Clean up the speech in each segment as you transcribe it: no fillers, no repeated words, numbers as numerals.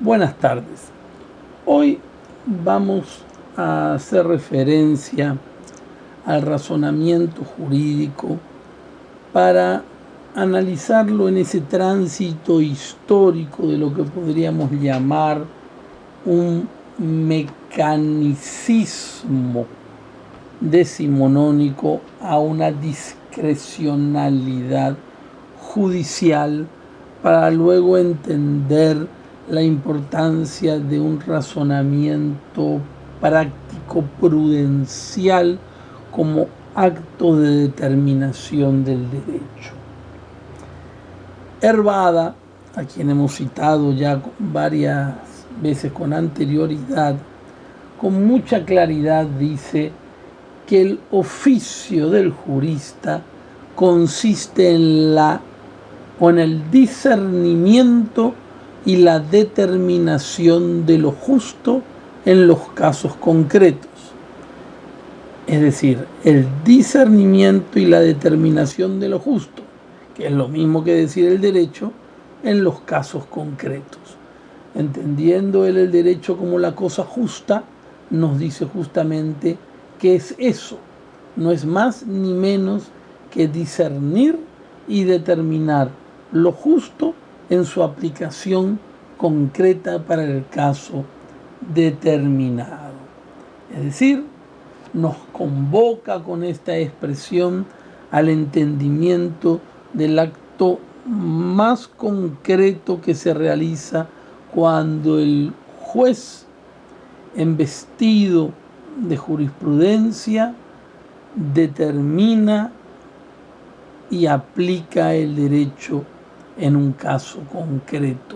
Buenas tardes. Hoy vamos a hacer referencia al razonamiento jurídico para analizarlo en ese tránsito histórico de lo que podríamos llamar un mecanicismo decimonónico a una discrecionalidad judicial para luego entender la importancia de un razonamiento práctico prudencial como acto de determinación del derecho. Herbada, a quien hemos citado ya varias veces con anterioridad, con mucha claridad dice que el oficio del jurista consiste en el discernimiento y la determinación de lo justo en los casos concretos. Es decir, el discernimiento y la determinación de lo justo, que es lo mismo que decir el derecho, en los casos concretos. Entendiendo él el derecho como la cosa justa, nos dice justamente que es eso, no es más ni menos que discernir y determinar lo justo en su aplicación concreta para el caso determinado. Es decir, nos convoca con esta expresión al entendimiento del acto más concreto que se realiza cuando el juez, embestido de jurisprudencia, determina y aplica el derecho en un caso concreto.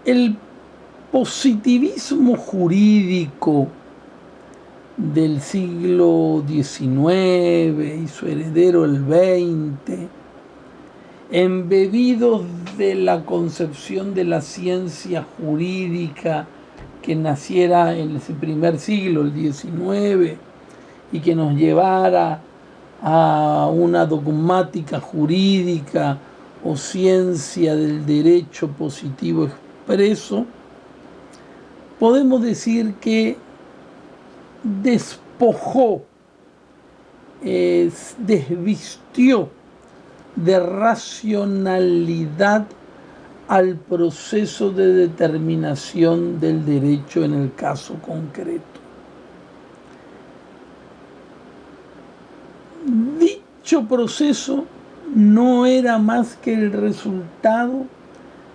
El positivismo jurídico del siglo XIX y su heredero el XX, embebidos de la concepción de la ciencia jurídica que naciera en ese primer siglo, el XIX, y que nos llevara a una dogmática jurídica o ciencia del derecho positivo expreso, podemos decir que despojó, desvistió de racionalidad al proceso de determinación del derecho en el caso concreto. Dicho proceso no era más que el resultado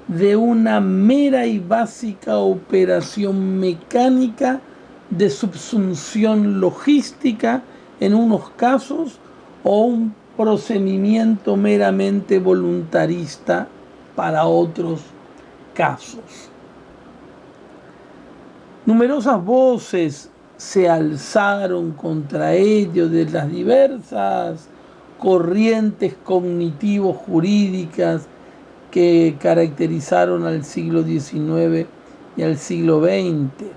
de una mera y básica operación mecánica de subsunción logística en unos casos o un procedimiento meramente voluntarista para otros casos. Numerosas voces se alzaron contra ello de las diversas corrientes cognitivo-jurídicas que caracterizaron al siglo XIX y al siglo XX.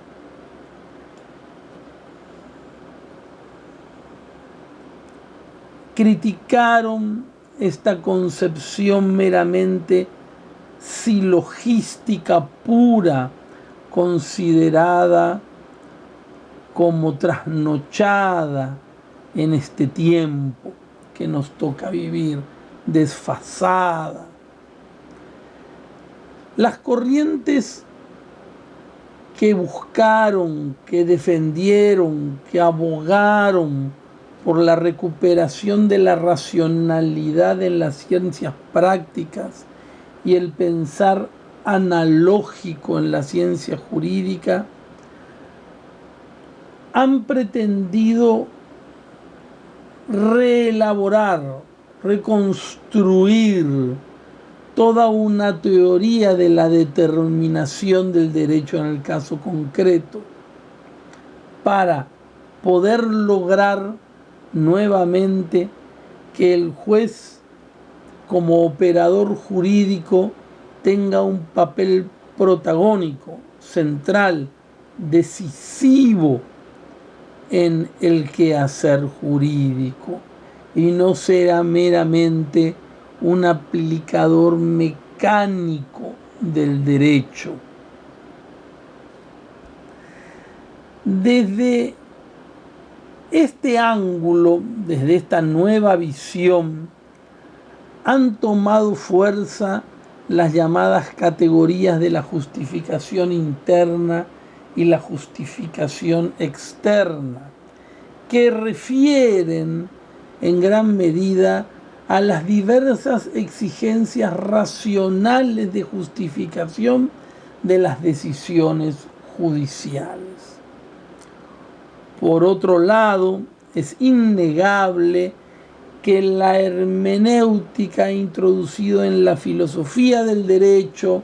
Criticaron esta concepción meramente silogística pura, considerada como trasnochada en este tiempo que nos toca vivir, desfasada. Las corrientes que buscaron, que defendieron, que abogaron por la recuperación de la racionalidad en las ciencias prácticas y el pensar analógico en la ciencia jurídica, han pretendido reelaborar, reconstruir toda una teoría de la determinación del derecho en el caso concreto para poder lograr nuevamente que el juez como operador jurídico tenga un papel protagónico, central, decisivo en el quehacer jurídico y no será meramente un aplicador mecánico mecánico del derecho. Desde este ángulo, desde esta nueva visión, han tomado fuerza las llamadas categorías de la justificación interna y la justificación externa, que refieren en gran medida a las diversas exigencias racionales de justificación de las decisiones judiciales. Por otro lado, es innegable que la hermenéutica ha introducido en la filosofía del derecho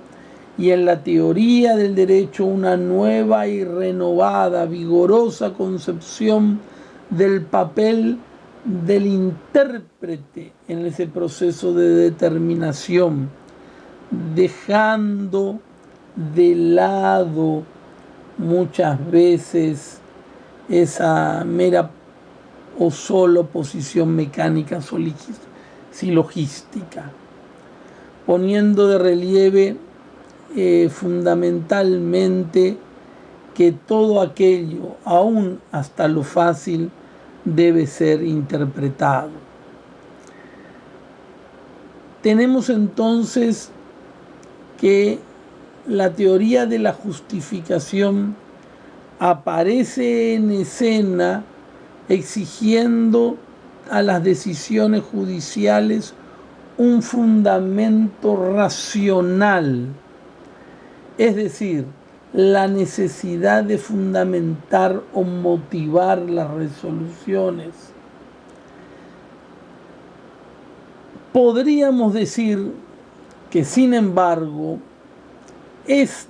y en la teoría del derecho una nueva y renovada, vigorosa concepción del papel del intérprete en ese proceso de determinación, dejando de lado muchas veces esa mera o solo posición mecánica silogística, poniendo de relieve fundamentalmente que todo aquello, aún hasta lo fácil, debe ser interpretado. Tenemos entonces que la teoría de la justificación aparece en escena exigiendo a las decisiones judiciales un fundamento racional, es decir, la necesidad de fundamentar o motivar las resoluciones. Podríamos decir que, sin embargo, esta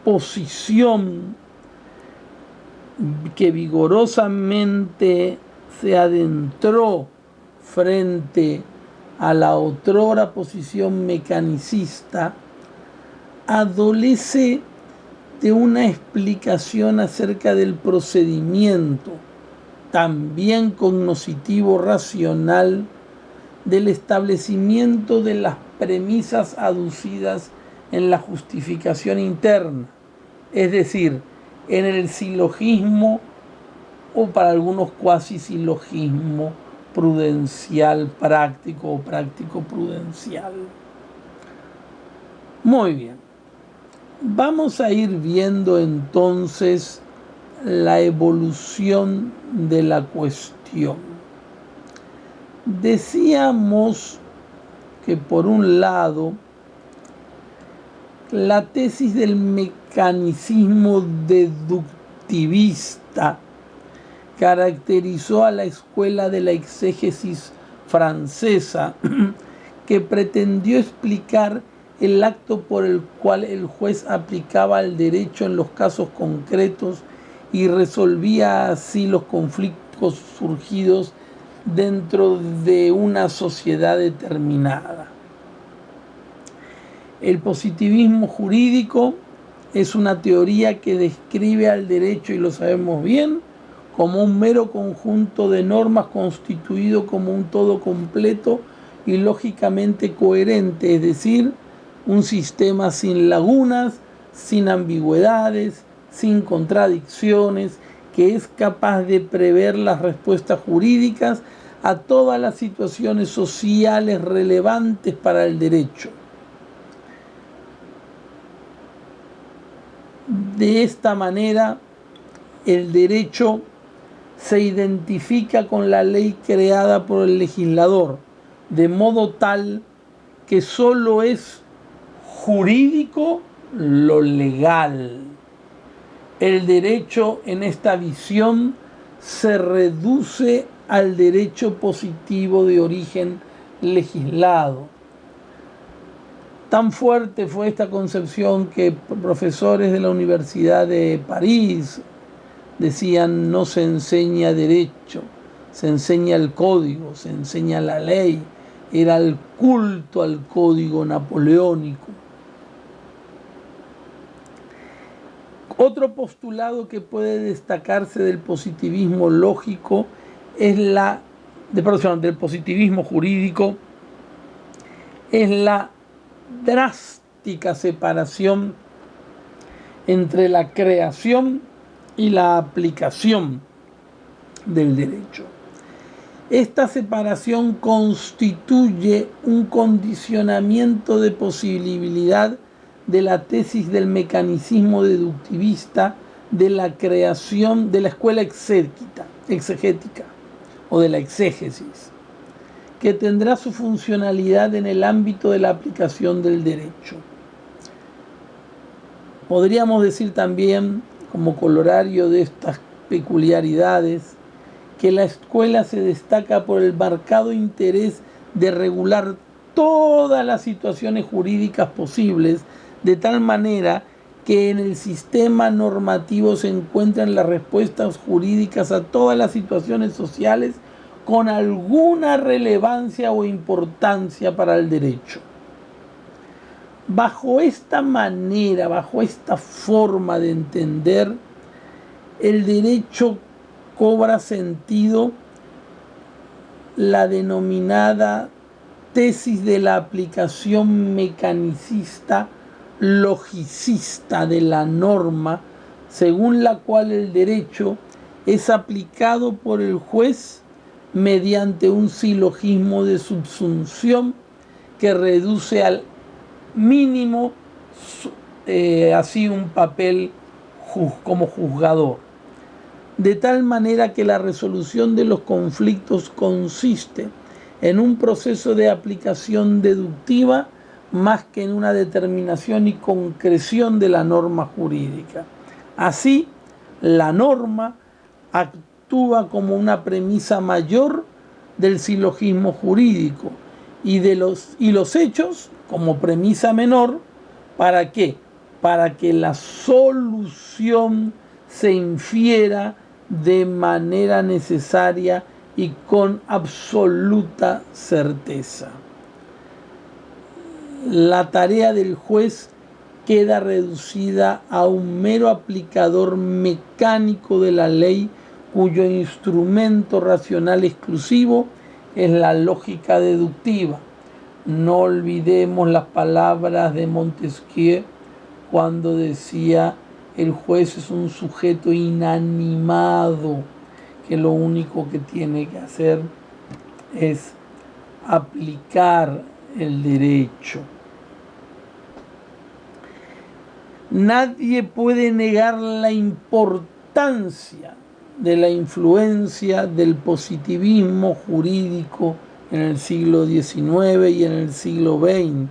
posición que vigorosamente se adentró frente a la otrora posición mecanicista, adolece de una explicación acerca del procedimiento, también cognoscitivo racional, del establecimiento de las premisas aducidas en la justificación interna, es decir, en el silogismo o para algunos cuasi silogismo prudencial práctico o práctico prudencial. Muy bien, vamos a ir viendo entonces la evolución de la cuestión. Decíamos que por un lado la tesis del mecanicismo deductivista caracterizó a la escuela de la exégesis francesa, que pretendió explicar el acto por el cual el juez aplicaba el derecho en los casos concretos y resolvía así los conflictos surgidos dentro de una sociedad determinada. El positivismo jurídico es una teoría que describe al derecho, y lo sabemos bien, como un mero conjunto de normas constituido como un todo completo y lógicamente coherente, es decir, un sistema sin lagunas, sin ambigüedades, sin contradicciones, que es capaz de prever las respuestas jurídicas a todas las situaciones sociales relevantes para el derecho. De esta manera, el derecho se identifica con la ley creada por el legislador, de modo tal que solo es jurídico lo legal. El derecho en esta visión se reduce al derecho positivo de origen legislado. Tan fuerte fue esta concepción que profesores de la Universidad de París decían: no se enseña derecho, se enseña el código, se enseña la ley. Era el culto al código napoleónico. Otro postulado que puede destacarse del positivismo lógico es del positivismo jurídico, es la drástica separación entre la creación y la aplicación del derecho. Esta separación constituye un condicionamiento de posibilidad de la tesis del mecanicismo deductivista de la creación de la escuela exegética o de la exégesis, que tendrá su funcionalidad en el ámbito de la aplicación del derecho. Podríamos decir también, como corolario de estas peculiaridades, que la escuela se destaca por el marcado interés de regular todas las situaciones jurídicas posibles, de tal manera que en el sistema normativo se encuentran las respuestas jurídicas a todas las situaciones sociales con alguna relevancia o importancia para el derecho. Bajo esta manera, bajo esta forma de entender, el derecho cobra sentido la denominada tesis de la aplicación mecanicista logicista de la norma, según la cual el derecho es aplicado por el juez mediante un silogismo de subsunción que reduce al mínimo así un papel como juzgador, de tal manera que la resolución de los conflictos consiste en un proceso de aplicación deductiva más que en una determinación y concreción de la norma jurídica. Así, la norma actúa como una premisa mayor del silogismo jurídico y los hechos como premisa menor. ¿Para qué? Para que la solución se infiera de manera necesaria y con absoluta certeza. La tarea del juez queda reducida a un mero aplicador mecánico de la ley, cuyo instrumento racional exclusivo es la lógica deductiva. No olvidemos las palabras de Montesquieu cuando decía: el juez es un sujeto inanimado que lo único que tiene que hacer es aplicar el derecho. Nadie puede negar la importancia de la influencia del positivismo jurídico en el siglo XIX y en el siglo XX,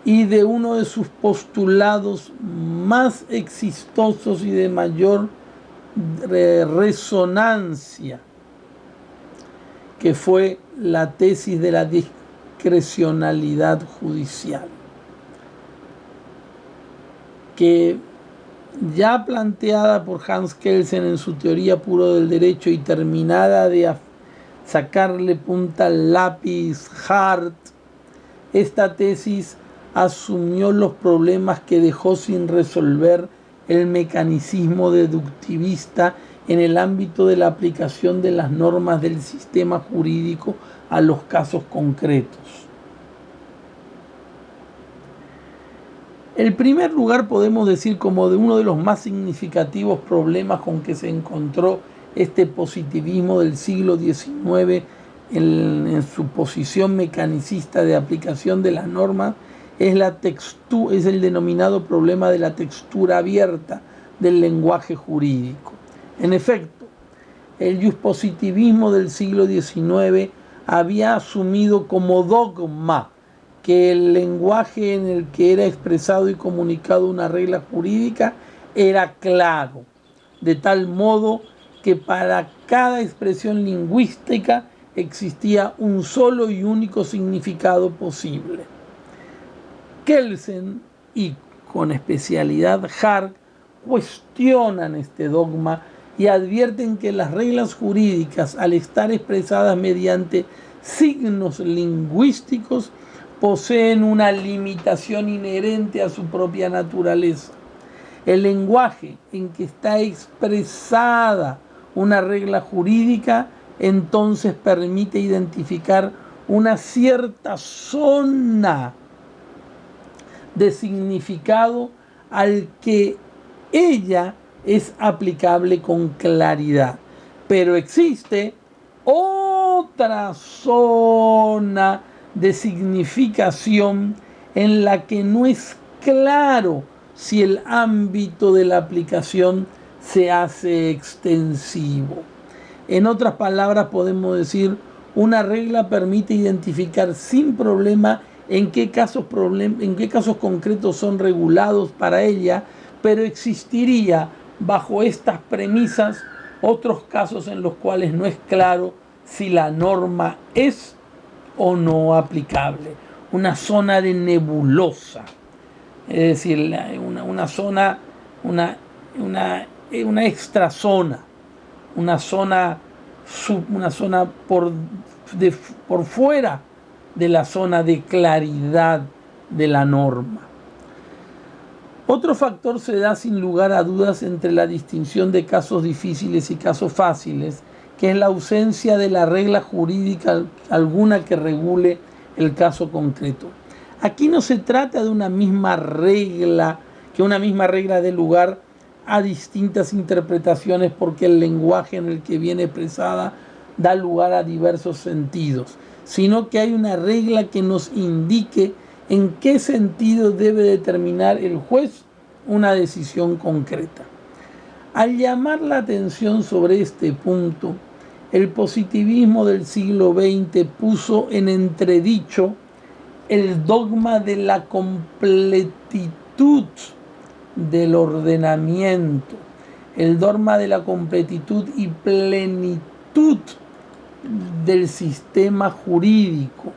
y de uno de sus postulados más exitosos y de mayor resonancia, que fue la tesis de la discrecionalidad judicial, que ya planteada por Hans Kelsen en su Teoría puro del derecho y terminada de sacarle punta al lápiz Hart, esta tesis asumió los problemas que dejó sin resolver el mecanicismo deductivista en el ámbito de la aplicación de las normas del sistema jurídico a los casos concretos. En primer lugar, podemos decir como de uno de los más significativos problemas con que se encontró este positivismo del siglo XIX en su posición mecanicista de aplicación de las normas, es el denominado problema de la textura abierta del lenguaje jurídico. En efecto, el positivismo del siglo XIX había asumido como dogma que el lenguaje en el que era expresado y comunicado una regla jurídica era claro, de tal modo que para cada expresión lingüística existía un solo y único significado posible. Kelsen y con especialidad Hart cuestionan este dogma y advierten que las reglas jurídicas, al estar expresadas mediante signos lingüísticos, poseen una limitación inherente a su propia naturaleza. El lenguaje en que está expresada una regla jurídica entonces permite identificar una cierta zona de significado al que ella es aplicable con claridad. Pero existe otra zona de significación en la que no es claro si el ámbito de la aplicación se hace extensivo. En otras palabras, podemos decir, una regla permite identificar sin problema en qué casos concretos son regulados para ella, pero existiría bajo estas premisas otros casos en los cuales no es claro si la norma es o no aplicable. Una zona de nebulosa, es decir, una zona, una extrazona, una zona por fuera de la zona de claridad de la norma. Otro factor se da sin lugar a dudas entre la distinción de casos difíciles y casos fáciles, que es la ausencia de la regla jurídica alguna que regule el caso concreto. Aquí no se trata de una misma regla, que una misma regla dé lugar a distintas interpretaciones, porque el lenguaje en el que viene expresada da lugar a diversos sentidos, sino que hay una regla que nos indique en qué sentido debe determinar el juez una decisión concreta. Al llamar la atención sobre este punto, el positivismo del siglo XX puso en entredicho el dogma de la completitud del ordenamiento, el dogma de la completitud y plenitud del sistema jurídico.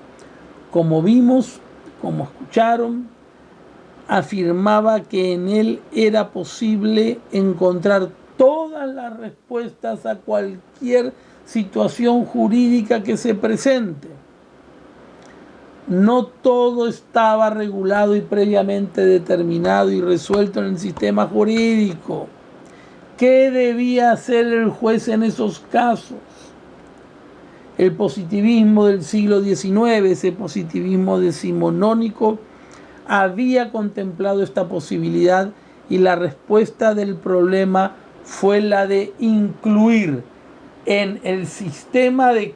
Como vimos, como escucharon, afirmaba que en él era posible encontrar todas las respuestas a cualquier situación jurídica que se presente. No todo estaba regulado y previamente determinado y resuelto en el sistema jurídico. ¿Qué debía hacer el juez en esos casos? El positivismo del siglo XIX, ese positivismo decimonónico, había contemplado esta posibilidad, y la respuesta del problema fue la de incluir en el sistema de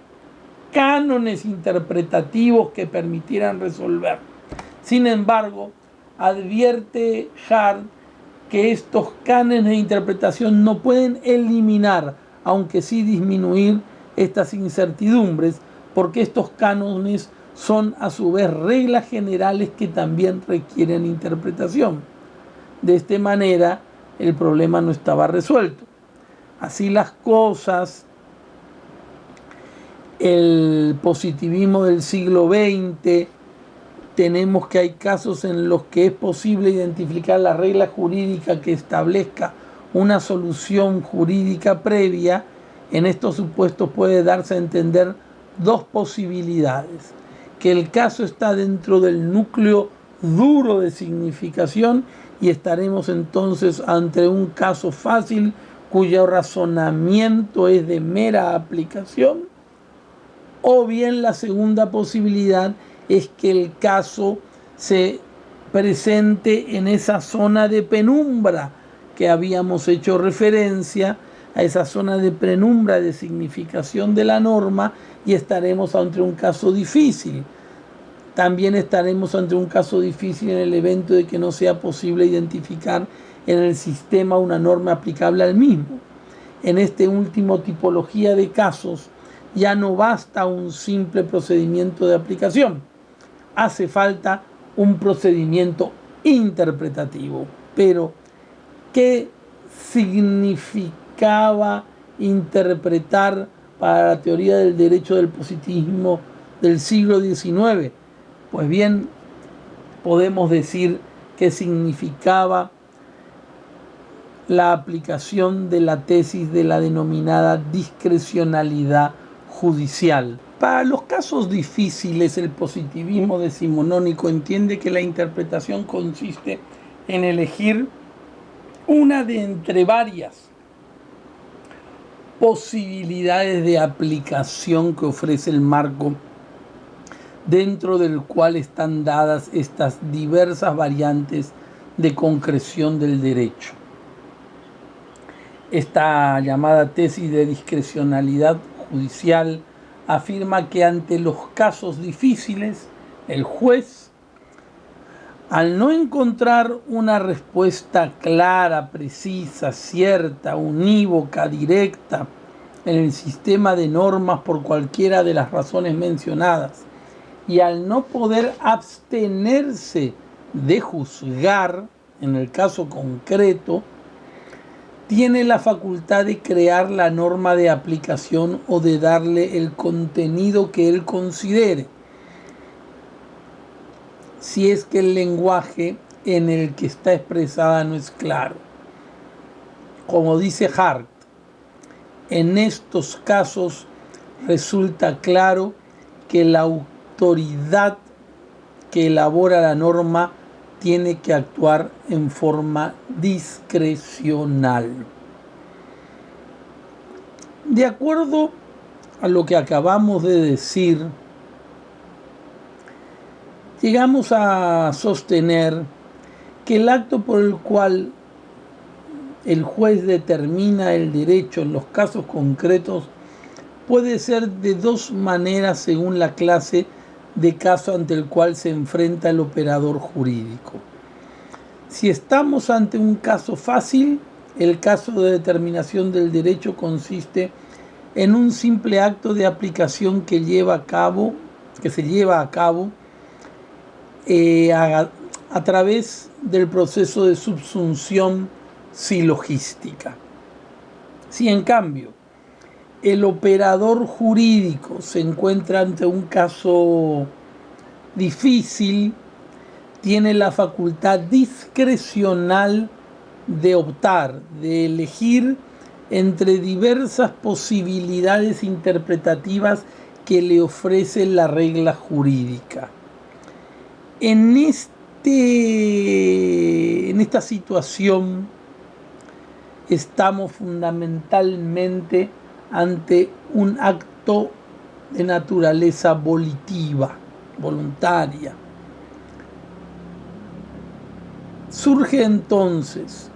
cánones interpretativos que permitieran resolver. Sin embargo, advierte Hart que estos cánones de interpretación no pueden eliminar, aunque sí disminuir, estas incertidumbres, porque estos cánones son a su vez reglas generales que también requieren interpretación. De esta manera, el problema no estaba resuelto. Así las cosas, el positivismo del siglo XX, tenemos que hay casos en los que es posible identificar la regla jurídica que establezca una solución jurídica previa. En estos supuestos puede darse a entender dos posibilidades: que el caso está dentro del núcleo duro de significación y estaremos entonces ante un caso fácil cuyo razonamiento es de mera aplicación, o bien la segunda posibilidad es que el caso se presente en esa zona de penumbra que habíamos hecho referencia, a esa zona de penumbra de significación de la norma, y estaremos ante un caso difícil. También estaremos ante un caso difícil en el evento de que no sea posible identificar en el sistema una norma aplicable al mismo. En esta última tipología de casos ya no basta un simple procedimiento de aplicación, hace falta un procedimiento interpretativo. Pero, ¿qué significaba interpretar para la teoría del derecho del positivismo del siglo XIX? Pues bien, podemos decir que significaba la aplicación de la tesis de la denominada discrecionalidad judicial. Para los casos difíciles, el positivismo decimonónico entiende que la interpretación consiste en elegir una de entre varias posibilidades de aplicación que ofrece el marco dentro del cual están dadas estas diversas variantes de concreción del derecho. Esta llamada tesis de discrecionalidad judicial afirma que ante los casos difíciles, el juez, al no encontrar una respuesta clara, precisa, cierta, unívoca, directa en el sistema de normas por cualquiera de las razones mencionadas, y al no poder abstenerse de juzgar en el caso concreto, tiene la facultad de crear la norma de aplicación o de darle el contenido que él considere, si es que el lenguaje en el que está expresada no es claro. Como dice Hart, en estos casos resulta claro que la autoridad que elabora la norma tiene que actuar en forma discrecional. De acuerdo a lo que acabamos de decir, llegamos a sostener que el acto por el cual el juez determina el derecho en los casos concretos puede ser de dos maneras según la clase de caso ante el cual se enfrenta el operador jurídico. Si estamos ante un caso fácil, el caso de determinación del derecho consiste en un simple acto de aplicación que se lleva a cabo a través del proceso de subsunción silogística. Si en cambio el operador jurídico se encuentra ante un caso difícil, tiene la facultad discrecional de optar, de elegir entre diversas posibilidades interpretativas que le ofrece la regla jurídica. En esta situación estamos fundamentalmente ante un acto de naturaleza volitiva, voluntaria. Surge entonces,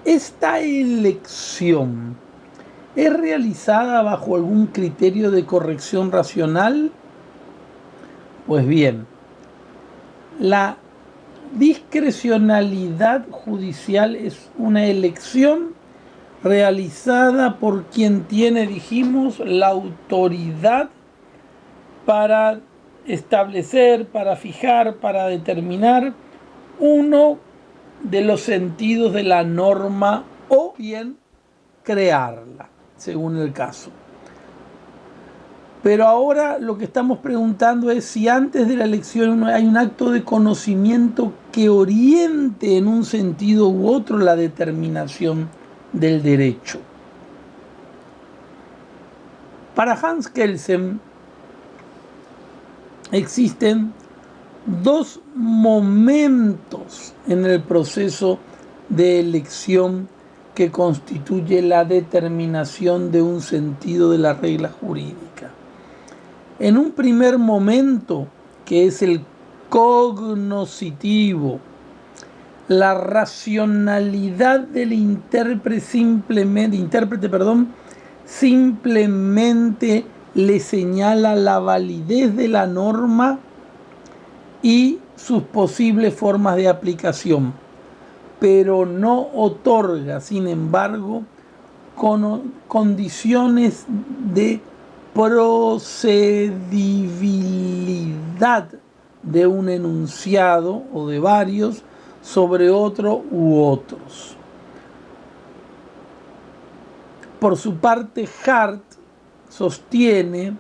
¿esta elección es realizada bajo algún criterio de corrección racional? Pues bien, la discrecionalidad judicial es una elección realizada por quien tiene, dijimos, la autoridad para establecer, para fijar, para determinar uno de los sentidos de la norma o bien crearla, según el caso. Pero ahora lo que estamos preguntando es si antes de la elección hay un acto de conocimiento que oriente en un sentido u otro la determinación del derecho. Para Hans Kelsen existen dos momentos en el proceso de elección que constituye la determinación de un sentido de la regla jurídica. En un primer momento, que es el cognoscitivo, la racionalidad del intérprete simplemente le señala la validez de la norma y sus posibles formas de aplicación, pero no otorga, sin embargo, condiciones de procedibilidad de un enunciado o de varios sobre otro u otros. Por su parte, Hart sostiene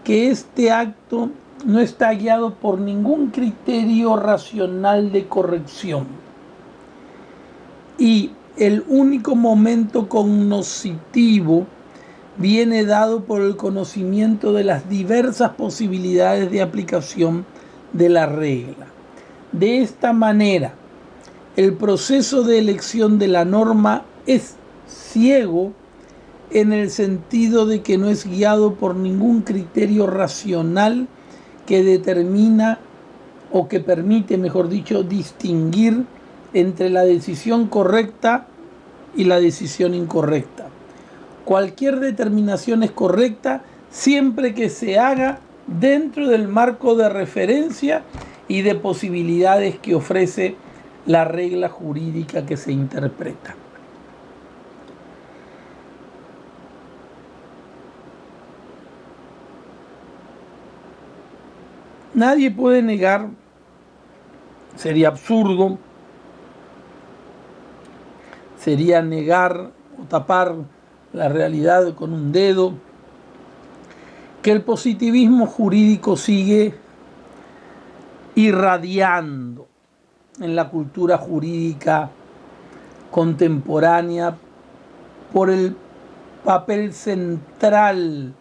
que este acto no está guiado por ningún criterio racional de corrección y el único momento cognoscitivo viene dado por el conocimiento de las diversas posibilidades de aplicación de la regla. De esta manera, el proceso de elección de la norma es ciego en el sentido de que no es guiado por ningún criterio racional que determina o que permite, mejor dicho, distinguir entre la decisión correcta y la decisión incorrecta. Cualquier determinación es correcta siempre que se haga dentro del marco de referencia y de posibilidades que ofrece la regla jurídica que se interpreta. Nadie puede negar, sería absurdo, sería negar o tapar la realidad con un dedo, que el positivismo jurídico sigue irradiando en la cultura jurídica contemporánea por el papel central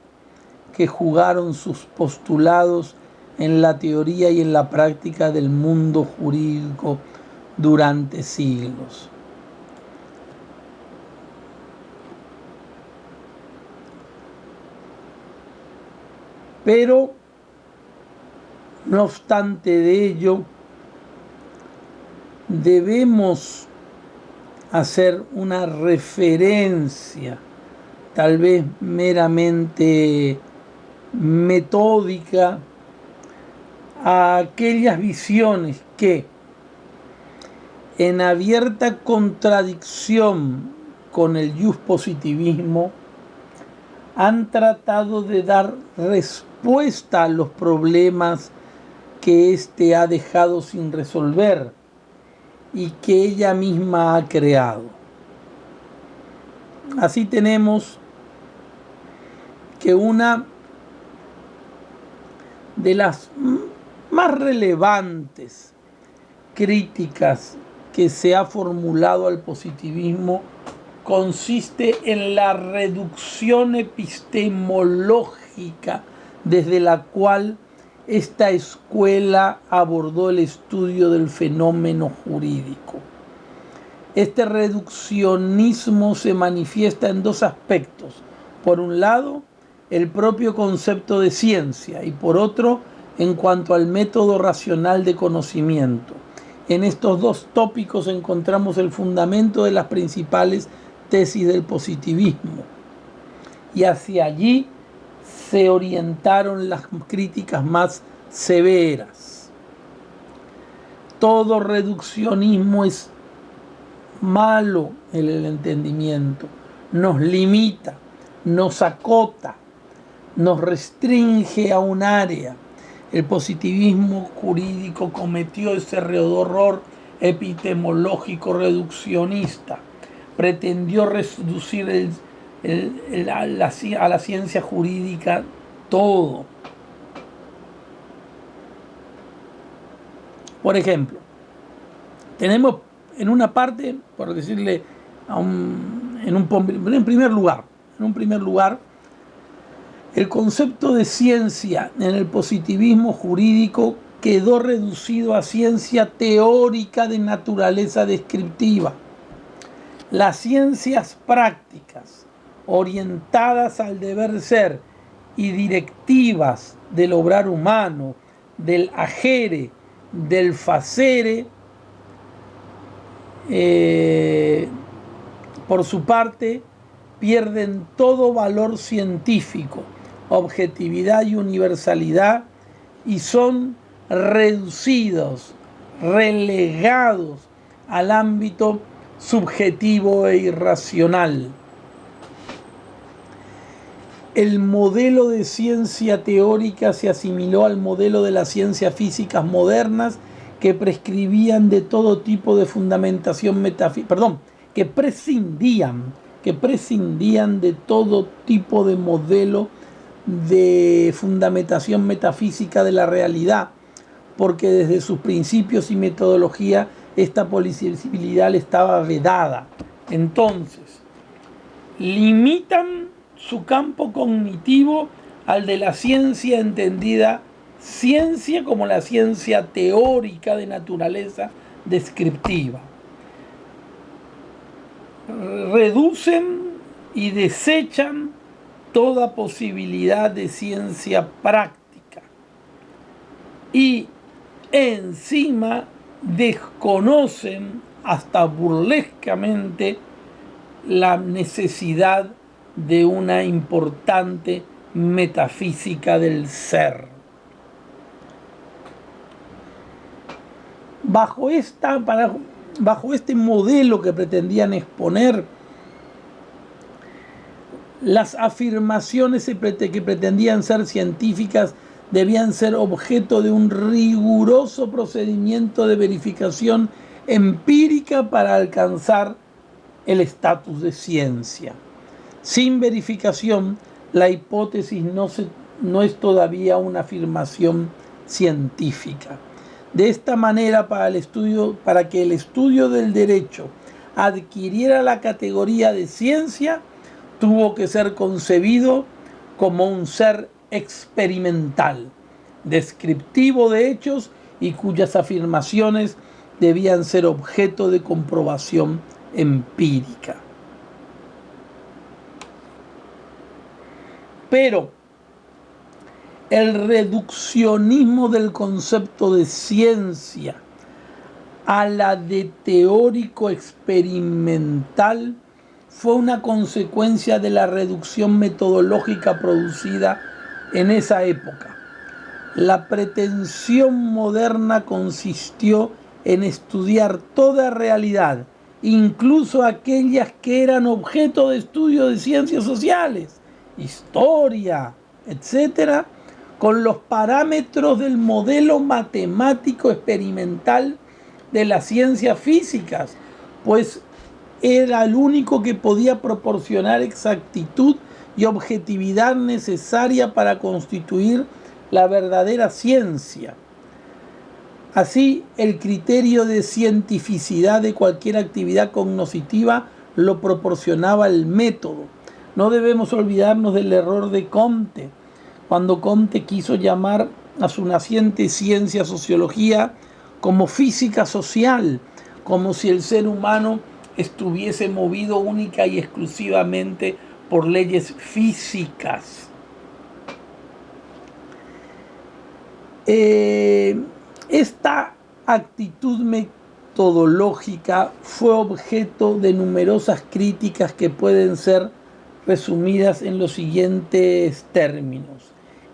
que jugaron sus postulados en la teoría y en la práctica del mundo jurídico durante siglos. Pero, no obstante de ello, debemos hacer una referencia, tal vez meramente metódica, a aquellas visiones que, en abierta contradicción con el positivismo, han tratado de dar respuesta a los problemas que éste ha dejado sin resolver y que ella misma ha creado. Así tenemos que una de las más relevantes críticas que se ha formulado al positivismo consiste en la reducción epistemológica desde la cual esta escuela abordó el estudio del fenómeno jurídico. Este reduccionismo se manifiesta en dos aspectos. Por un lado, el propio concepto de ciencia y por otro, en cuanto al método racional de conocimiento. En estos dos tópicos encontramos el fundamento de las principales tesis del positivismo. Y hacia allí se orientaron las críticas más severas. Todo reduccionismo es malo en el entendimiento, nos limita, nos acota, nos restringe a un área. El positivismo jurídico cometió ese error epistemológico reduccionista. Pretendió reducir a la ciencia jurídica todo. Por ejemplo, tenemos en una parte, por decirle, en un primer lugar, el concepto de ciencia en el positivismo jurídico quedó reducido a ciencia teórica de naturaleza descriptiva. Las ciencias prácticas, orientadas al deber ser y directivas del obrar humano, del agere, del facere, por su parte, pierden todo valor científico, objetividad y universalidad y son reducidos, relegados al ámbito subjetivo e irracional. El modelo de ciencia teórica se asimiló al modelo de las ciencias físicas modernas que prescribían de todo tipo de fundamentación metafísica, que prescindían de todo tipo de modelo de fundamentación metafísica de la realidad, porque desde sus principios y metodología esta posibilidad le estaba vedada. Entonces, limitan su campo cognitivo al de la ciencia entendida, ciencia como la ciencia teórica de naturaleza descriptiva. Reducen y desechan toda posibilidad de ciencia práctica y encima desconocen hasta burlescamente la necesidad de una importante metafísica del ser. Bajo este modelo que pretendían exponer, las afirmaciones que pretendían ser científicas debían ser objeto de un riguroso procedimiento de verificación empírica para alcanzar el estatus de ciencia. Sin verificación, la hipótesis no es todavía una afirmación científica. De esta manera, para que el estudio del derecho adquiriera la categoría de ciencia, tuvo que ser concebido como un ser experimental, descriptivo de hechos y cuyas afirmaciones debían ser objeto de comprobación empírica. Pero el reduccionismo del concepto de ciencia a la de teórico experimental fue una consecuencia de la reducción metodológica producida en esa época. La pretensión moderna consistió en estudiar toda realidad, incluso aquellas que eran objeto de estudio de ciencias sociales, historia, etc., con los parámetros del modelo matemático experimental de las ciencias físicas, pues era el único que podía proporcionar exactitud y objetividad necesaria para constituir la verdadera ciencia. Así, el criterio de cientificidad de cualquier actividad cognoscitiva lo proporcionaba el método. No debemos olvidarnos del error de Comte, cuando Comte quiso llamar a su naciente ciencia sociología como física social, como si el ser humano estuviese movido única y exclusivamente por leyes físicas. Esta actitud metodológica fue objeto de numerosas críticas que pueden ser resumidas en los siguientes términos.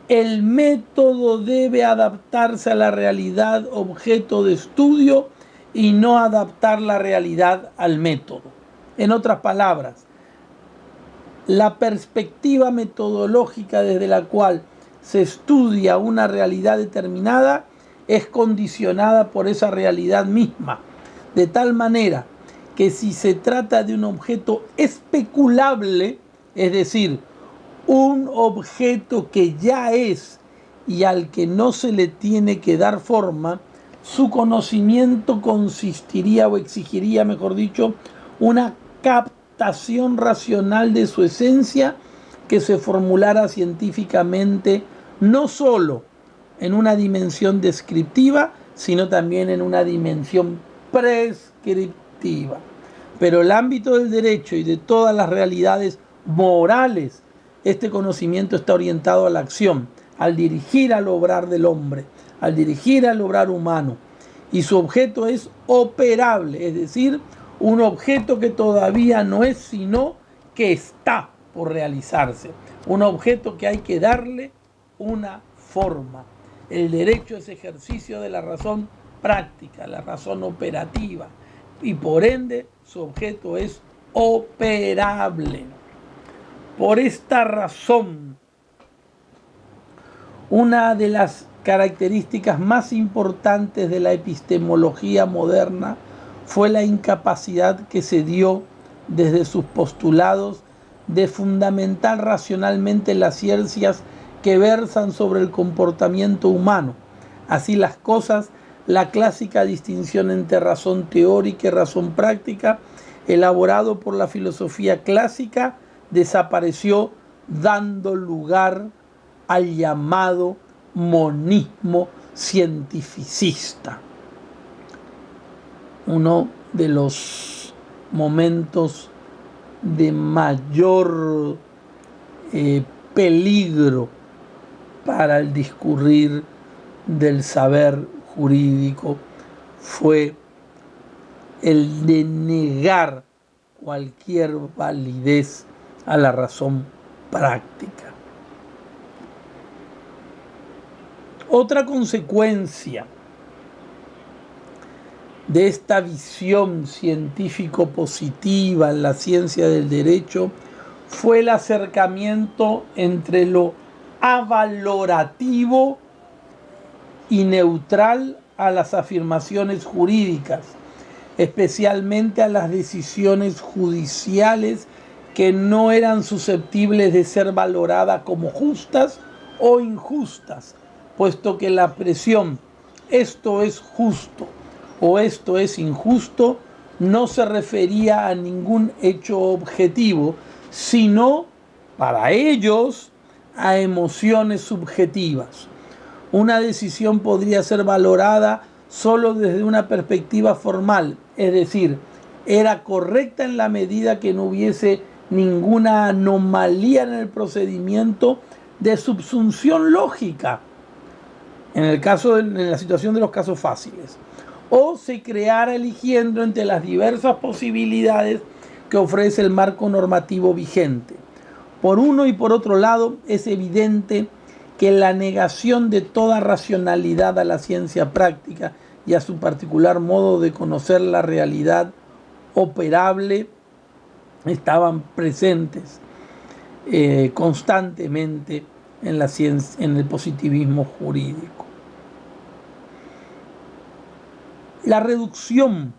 El método debe adaptarse a la realidad objeto de estudio y no adaptar la realidad al método. En otras palabras, la perspectiva metodológica desde la cual se estudia una realidad determinada es condicionada por esa realidad misma, de tal manera que si se trata de un objeto especulable, es decir, un objeto que ya es y al que no se le tiene que dar forma, su conocimiento consistiría o exigiría, mejor dicho, una captación racional de su esencia que se formulara científicamente no sólo en una dimensión descriptiva, sino también en una dimensión prescriptiva. Pero el ámbito del derecho y de todas las realidades morales, este conocimiento está orientado a la acción, al dirigir al obrar del hombre, al dirigir al obrar humano. Y su objeto es operable, es decir, un objeto que todavía no es, sino que está por realizarse. Un objeto que hay que darle una forma. El derecho es ejercicio de la razón práctica, la razón operativa, y por ende su objeto es operable. Por esta razón, una de las características más importantes de la epistemología moderna fue la incapacidad que se dio desde sus postulados de fundamentar racionalmente las ciencias que versan sobre el comportamiento humano. Así las cosas, la clásica distinción entre razón teórica y razón práctica, elaborado por la filosofía clásica, desapareció, dando lugar al llamado monismo cientificista. Uno de los momentos de mayor peligro para el discurrir del saber jurídico fue el de negar cualquier validez a la razón práctica. Otra consecuencia de esta visión científico-positiva en la ciencia del derecho fue el acercamiento entre lo avalorativo y neutral a las afirmaciones jurídicas, especialmente a las decisiones judiciales que no eran susceptibles de ser valoradas como justas o injustas, puesto que la expresión esto es justo o esto es injusto no se refería a ningún hecho objetivo, sino para ellos a emociones subjetivas. Una decisión podría ser valorada solo desde una perspectiva formal, es decir, era correcta en la medida que no hubiese ninguna anomalía en el procedimiento de subsunción lógica, en la situación de los casos fáciles, o se creara eligiendo entre las diversas posibilidades que ofrece el marco normativo vigente. Por uno y por otro lado, es evidente que la negación de toda racionalidad a la ciencia práctica y a su particular modo de conocer la realidad operable estaban presentes constantemente en la ciencia, en el positivismo jurídico. La reducción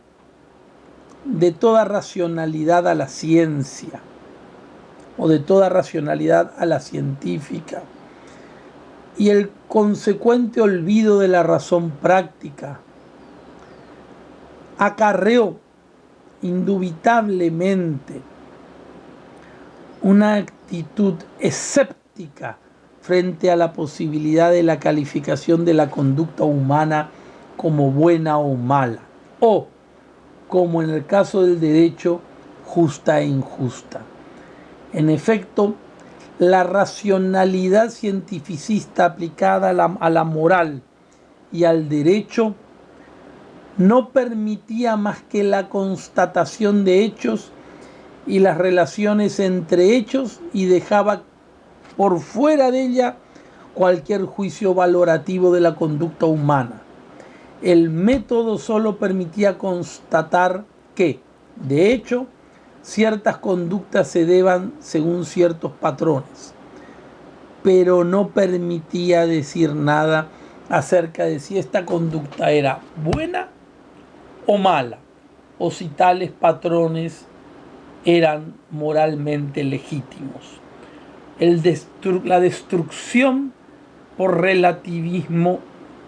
de toda racionalidad a la ciencia o de toda racionalidad a la científica y el consecuente olvido de la razón práctica acarreó indubitablemente una actitud escéptica frente a la posibilidad de la calificación de la conducta humana como buena o mala, o, como en el caso del derecho, justa e injusta. En efecto, la racionalidad cientificista aplicada a la moral y al derecho no permitía más que la constatación de hechos y las relaciones entre hechos y dejaba por fuera de ella cualquier juicio valorativo de la conducta humana. El método solo permitía constatar que, de hecho, ciertas conductas se deban según ciertos patrones, pero no permitía decir nada acerca de si esta conducta era buena o mala, o si tales patrones eran moralmente legítimos. La destrucción por relativismo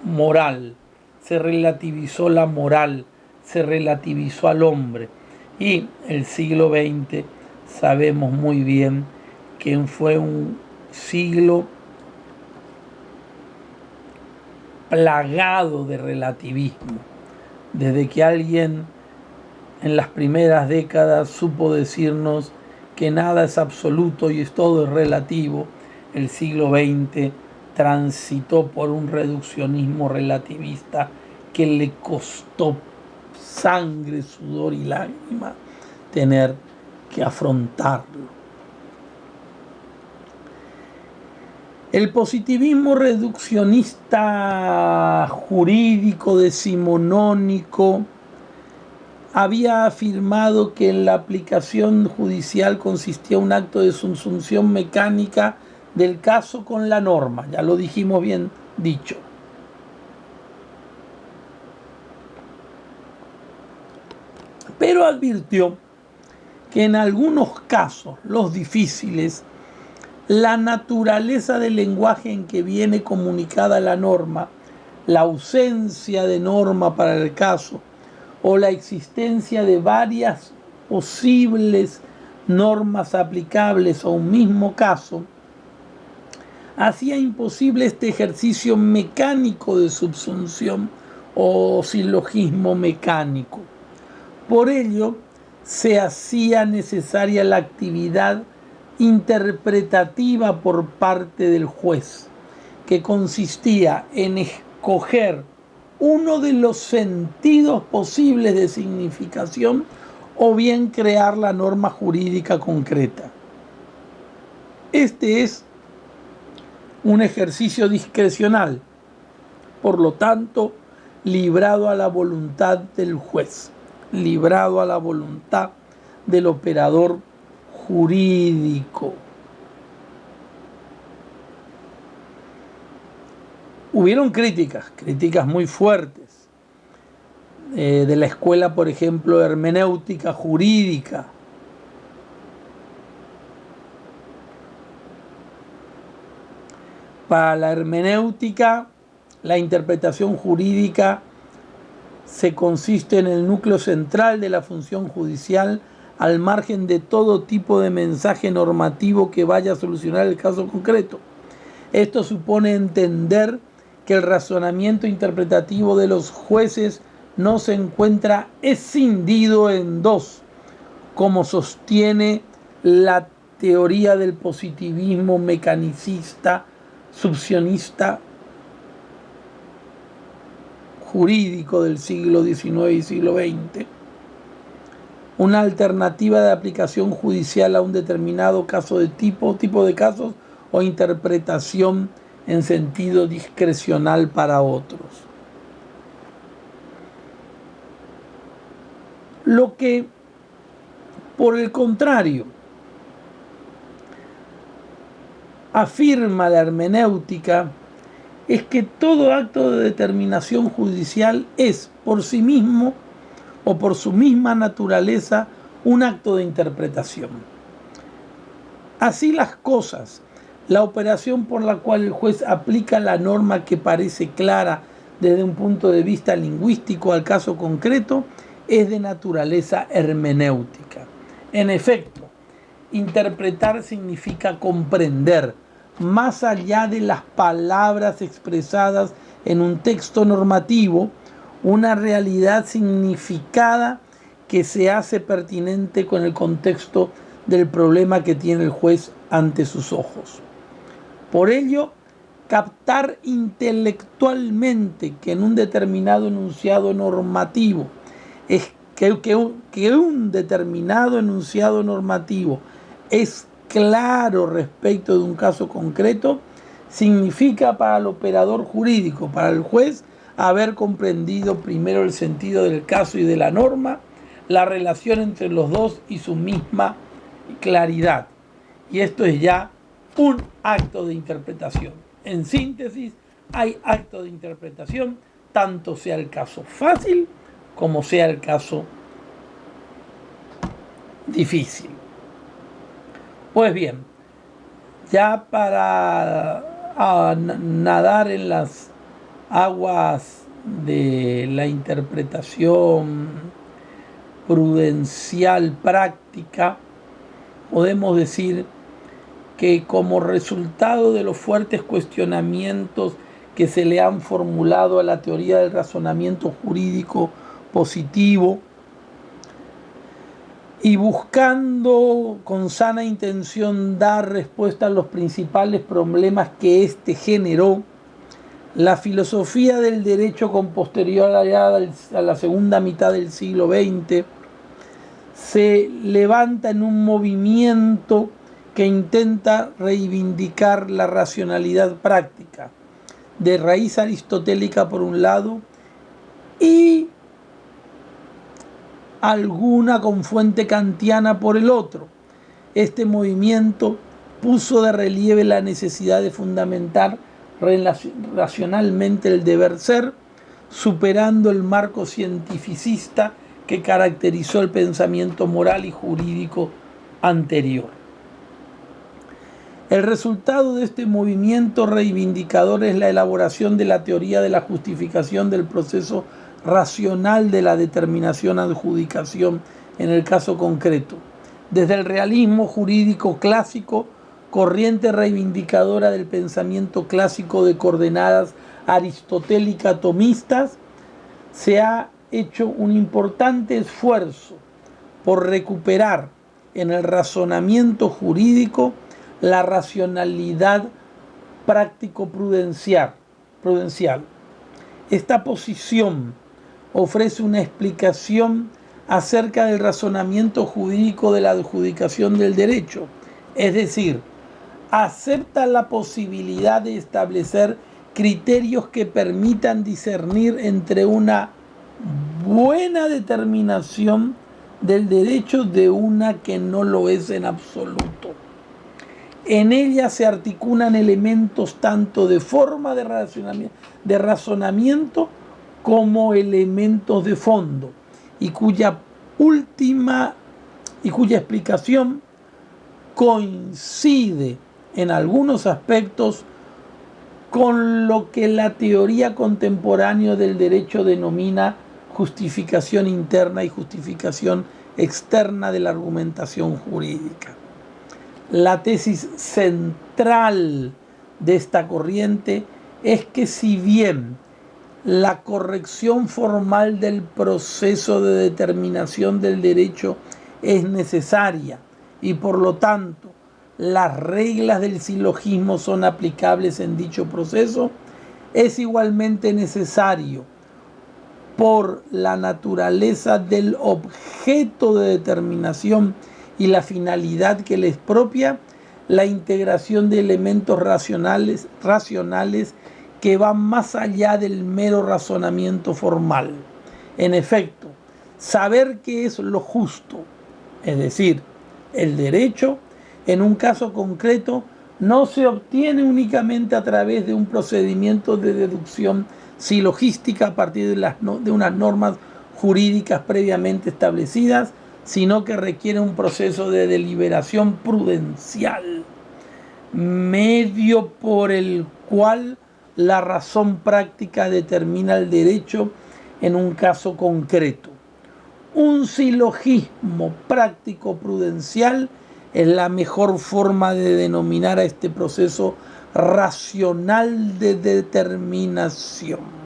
moral. Se relativizó la moral, se relativizó al hombre. Y el siglo XX sabemos muy bien que fue un siglo plagado de relativismo. Desde que alguien en las primeras décadas supo decirnos que nada es absoluto y todo es relativo, el siglo XX transitó por un reduccionismo relativista que le costó sangre, sudor y lágrimas tener que afrontarlo. El positivismo reduccionista jurídico decimonónico había afirmado que en la aplicación judicial consistía un acto de subsunción mecánica del caso con la norma, ya lo dijimos bien dicho. Pero advirtió que en algunos casos, los difíciles, la naturaleza del lenguaje en que viene comunicada la norma, la ausencia de norma para el caso o la existencia de varias posibles normas aplicables a un mismo caso, hacía imposible este ejercicio mecánico de subsunción o silogismo mecánico. Por ello, se hacía necesaria la actividad interpretativa por parte del juez, que consistía en escoger uno de los sentidos posibles de significación o bien crear la norma jurídica concreta. Este es un ejercicio discrecional, por lo tanto, librado a la voluntad del juez, librado a la voluntad del operador jurídico. Hubieron críticas muy fuertes, de la escuela, por ejemplo, hermenéutica jurídica. Para la hermenéutica, la interpretación jurídica se consiste en el núcleo central de la función judicial, al margen de todo tipo de mensaje normativo que vaya a solucionar el caso concreto. Esto supone entender que el razonamiento interpretativo de los jueces no se encuentra escindido en dos, como sostiene la teoría del positivismo mecanicista, succionista jurídico del siglo XIX y siglo XX. Una alternativa de aplicación judicial a un determinado caso de tipo de casos o interpretación en sentido discrecional para otros. Lo que, por el contrario, afirma la hermenéutica es que todo acto de determinación judicial es por sí mismo o por su misma naturaleza un acto de interpretación. Así las cosas, la operación por la cual el juez aplica la norma que parece clara desde un punto de vista lingüístico al caso concreto es de naturaleza hermenéutica. En efecto, interpretar significa comprender, más allá de las palabras expresadas en un texto normativo, una realidad significada que se hace pertinente con el contexto del problema que tiene el juez ante sus ojos. Por ello, captar intelectualmente que en un determinado enunciado normativo que un determinado enunciado normativo es claro respecto de un caso concreto, significa para el operador jurídico, para el juez, haber comprendido primero el sentido del caso y de la norma, la relación entre los dos y su misma claridad. Y esto es ya un acto de interpretación. En síntesis, hay acto de interpretación, tanto sea el caso fácil como sea el caso difícil. Pues bien, ya para nadar en las aguas de la interpretación prudencial práctica, podemos decir que como resultado de los fuertes cuestionamientos que se le han formulado a la teoría del razonamiento jurídico positivo, y buscando con sana intención dar respuesta a los principales problemas que éste generó, la filosofía del derecho con posterioridad a la segunda mitad del siglo XX se levanta en un movimiento que intenta reivindicar la racionalidad práctica, de raíz aristotélica por un lado y alguna con fuente kantiana por el otro. Este movimiento puso de relieve la necesidad de fundamentar racionalmente el deber ser, superando el marco cientificista que caracterizó el pensamiento moral y jurídico anterior. El resultado de este movimiento reivindicador es la elaboración de la teoría de la justificación del proceso racional de la determinación-adjudicación en el caso concreto. Desde el realismo jurídico clásico, corriente reivindicadora del pensamiento clásico de coordenadas aristotélica-tomistas, se ha hecho un importante esfuerzo por recuperar en el razonamiento jurídico la racionalidad práctico-prudencial. Esta posición ofrece una explicación acerca del razonamiento jurídico de la adjudicación del derecho, es decir, acepta la posibilidad de establecer criterios que permitan discernir entre una buena determinación del derecho de una que no lo es en absoluto. En ella se articulan elementos tanto de forma de razonamiento como elementos de fondo, y cuya explicación coincide en algunos aspectos con lo que la teoría contemporánea del derecho denomina justificación interna y justificación externa de la argumentación jurídica. La tesis central de esta corriente es que si bien la corrección formal del proceso de determinación del derecho es necesaria y por lo tanto las reglas del silogismo son aplicables en dicho proceso, es igualmente necesario, por la naturaleza del objeto de determinación y la finalidad que le es propia, la integración de elementos racionales que van más allá del mero razonamiento formal. En efecto, saber qué es lo justo, es decir, el derecho, en un caso concreto, no se obtiene únicamente a través de un procedimiento de deducción silogística a partir de unas normas jurídicas previamente establecidas, sino que requiere un proceso de deliberación prudencial, medio por el cual la razón práctica determina el derecho en un caso concreto. Un silogismo práctico prudencial es la mejor forma de denominar a este proceso racional de determinación.